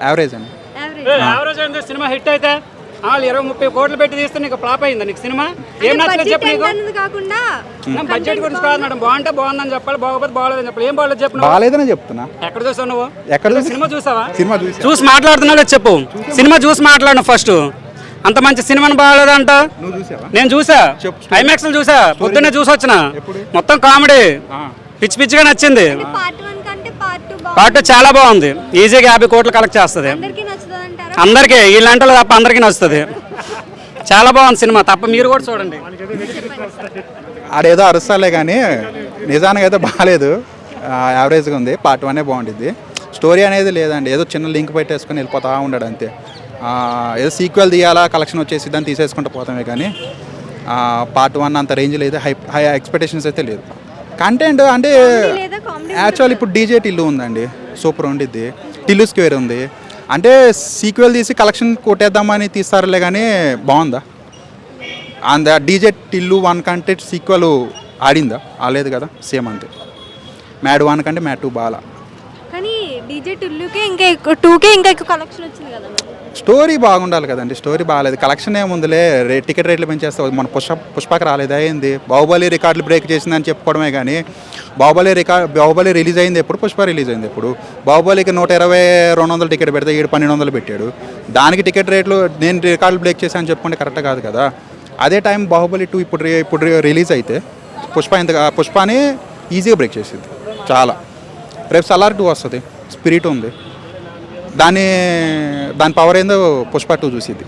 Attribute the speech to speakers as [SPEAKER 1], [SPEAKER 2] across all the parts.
[SPEAKER 1] Average అండి.
[SPEAKER 2] Average అంటే cinema hit అయితే 20-30 కోట్లు పెట్టి తీస్తే నీకు ఫ్లాప్ అయిందా నీకు సినిమా? ఏం నచ్చలేదు చెప్పు నీకు? బడ్జెట్ గురించి కాదు మేడం, బాగుంటే బాగుందని చెప్పాలి, బాగోపోతే బాగోలేదని చెప్పాలి. ఏం బాగోలేదు చెప్పు.
[SPEAKER 1] బాగాలేదని చెప్తున్నా.
[SPEAKER 2] ఎక్కడ చూసావు నువ్వు?
[SPEAKER 1] ఎక్కడ
[SPEAKER 2] సినిమా చూసావా?
[SPEAKER 1] సినిమా
[SPEAKER 2] చూసి మాట్లాడుతున్నా లేదు చెప్పు. సినిమా చూసి మాట్లాడు ఫస్ట్. అంత మంచి సినిమాని బాగాలేదంట. నేను చూసా, ఐమాక్స్ చూసా, పొద్దున్నే చూసి వచ్చిన. మొత్తం కామెడీ పిచ్చి పిచ్చిగా నచ్చింది. పార్ట్ చాలా బాగుంది. ఈజీగా 50 కోట్లు కలెక్ట్ చేస్తుంది. అందరికీ వీళ్ళంటలో తప్ప అందరికీ నచ్చుతుంది. చాలా బాగుంది సినిమా, తప్ప మీరు కూడా చూడండి.
[SPEAKER 1] ఆడేదో అరుస్తాలే కానీ నిజానికి అయితే బాగాలేదు, యావరేజ్గా ఉంది. పార్ట్ 1 బాగుంటుంది. స్టోరీ అనేది లేదండి, ఏదో చిన్న లింక్ పెట్టేసుకొని వెళ్ళిపోతా ఉన్నాడు అంతే. ఏదో సీక్వెల్ తీయాలా, కలెక్షన్ వచ్చేసి దాన్ని తీసేసుకుంటూ పోతామే కానీ పార్ట్ 1 అంత రేంజ్ లేదు, హై ఎక్స్పెక్టేషన్స్ అయితే లేదు. కంటెంట్ అంటే యాక్చువల్ ఇప్పుడు డీజే టిల్లు ఉందండి, సూపర్ ఉండిద్ది. టిల్లు స్క్వేర్ ఉంది అంటే సీక్వెల్ తీసి కలెక్షన్ కొట్టేద్దామని తీస్తారులే కానీ బాగుందా? అంత డీజే టిల్లు 1 కంటే సీక్వెల్ ఆడిందా? ఆడలేదు కదా, సేమ్ అంతే. మ్యాడ్ 1 కంటే మ్యాడ్ 2 బాగా.
[SPEAKER 3] కానీ డీజే టిల్లుకే ఇంకా 2కే ఇంకా ఎక్కువ కలెక్షన్ వచ్చింది కదా.
[SPEAKER 1] స్టోరీ బాగుండాలి కదండి, స్టోరీ బాగాలేదు. కలెక్షన్ ఏముందిలే, టికెట్ రేట్లు పెంచేస్తావు. మన పుష్పకి రాలేదా ఏంది? బాహుబలి రికార్డులు బ్రేక్ చేసిందని చెప్పుకోవడమే కానీ బాహుబలి రిలీజ్ అయింది ఎప్పుడు, పుష్ప రిలీజ్ అయింది ఎప్పుడు? బాహుబలికి 120-200 టికెట్ పెడితే 1200 పెట్టాడు. దానికి టికెట్ రేట్లు నేను రికార్డులు బ్రేక్ చేశాను చెప్పుకుంటే కరెక్ట్ కాదు కదా. అదే టైం బాహుబలి 2 ఇప్పుడు రిలీజ్ అయితే పుష్పని ఈజీగా బ్రేక్ చేసింది చాలా. రేపు సలార్ 2 వస్తుంది, స్పిరిట్ ఉంది, దాని పవర్ ఏందో పుష్ప 2 చూసిద్ది.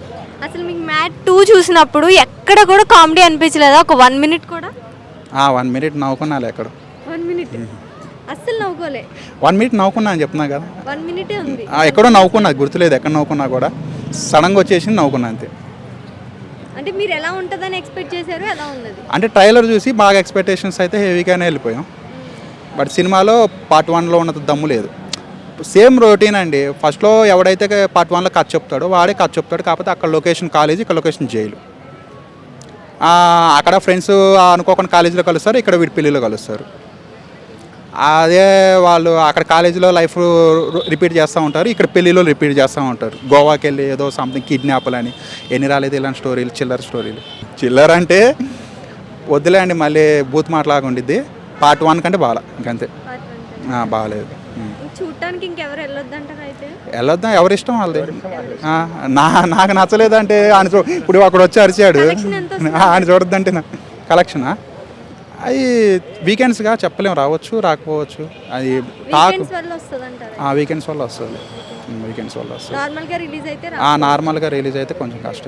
[SPEAKER 3] అసలు మీకు మ్యాట్ 2 చూసినప్పుడు ఎక్కడ కూడా కామెడీ అనిపించలేదా? ఒక 1 మినిట్ కూడా?
[SPEAKER 1] 1 మినిట్ నవ్వుకున్నాలే. ఎక్కడ
[SPEAKER 3] 1 మినిట్ అస్సలు నవ్వుకోలే.
[SPEAKER 1] 1 మినిట్ నవ్వుకున్నా అని చెప్తున్నా కదా.
[SPEAKER 3] 1 మినిటే ఉంది.
[SPEAKER 1] ఎక్కడో నవ్వుకున్నా, గుర్తులేదు ఎక్కడ నవ్వుకున్నా కూడా. సడన్గా వచ్చేసి నవ్వుకున్నా అంతే.
[SPEAKER 3] అంటే మీరు ఎలా ఉంటుందని ఎక్స్పెక్ట్ చేశారు, ఎలా ఉన్నది?
[SPEAKER 1] అంటే ట్రైలర్ చూసి బాగా ఎక్స్పెక్టేషన్స్ అయితే హెవీగానే వెళ్ళిపోయాం. బట్ సినిమాలో పార్ట్ 1లో ఉన్నంత దమ్ము లేదు. సేమ్ రొటీన్ అండి. ఫస్ట్లో ఎవడైతే పార్ట్ 1లో కథ చెప్తాడో వాడే కథ చెప్తాడు, కాకపోతే అక్కడ లొకేషన్ కాలేజీ, ఇక్కడ లొకేషన్ జైలు. అక్కడ ఫ్రెండ్స్ అనుకోకుండా కాలేజీలో కలుస్తారు, ఇక్కడ వీడి పెళ్ళిలో కలుస్తారు. అదే వాళ్ళు అక్కడ కాలేజీలో లైఫ్ రిపీట్ చేస్తూ ఉంటారు, ఇక్కడ పెళ్ళిలో రిపీట్ చేస్తూ ఉంటారు. గోవాకి వెళ్ళి ఏదో సంథింగ్ కిడ్నాప్లని ఎన్ని రాలేదు ఇలాంటి స్టోరీలు, చిల్లర స్టోరీలు. చిల్లర అంటే వద్దులే అండి, మళ్ళీ బూత్ మాటలాగా ఉండిద్ది. పార్ట్ 1 కంటే బాగా, ఇంకంతే. బాగాలేదు.
[SPEAKER 3] చూడటానికి ఇంకెవరు వెళ్ళొద్దంటారు అయితే?
[SPEAKER 1] వెళ్ళొద్దాం, ఎవరి ఇష్టం వాళ్ళది. నాకు నచ్చలేదంటే ఇప్పుడు అక్కడ వచ్చి అరిచాడు, ఆయన చూడొద్దంటే నా కలెక్షనా? అది వీకెండ్స్గా చెప్పలేము, రావచ్చు రాకపోవచ్చు. అది
[SPEAKER 3] వీకెండ్స్ వల్ల
[SPEAKER 1] వీకెండ్స్ వల్ల వస్తుంది.
[SPEAKER 3] నార్మల్గా రిలీజ్ అయితే
[SPEAKER 1] నార్మల్గా రిలీజ్ అయితే కొంచెం కష్టం.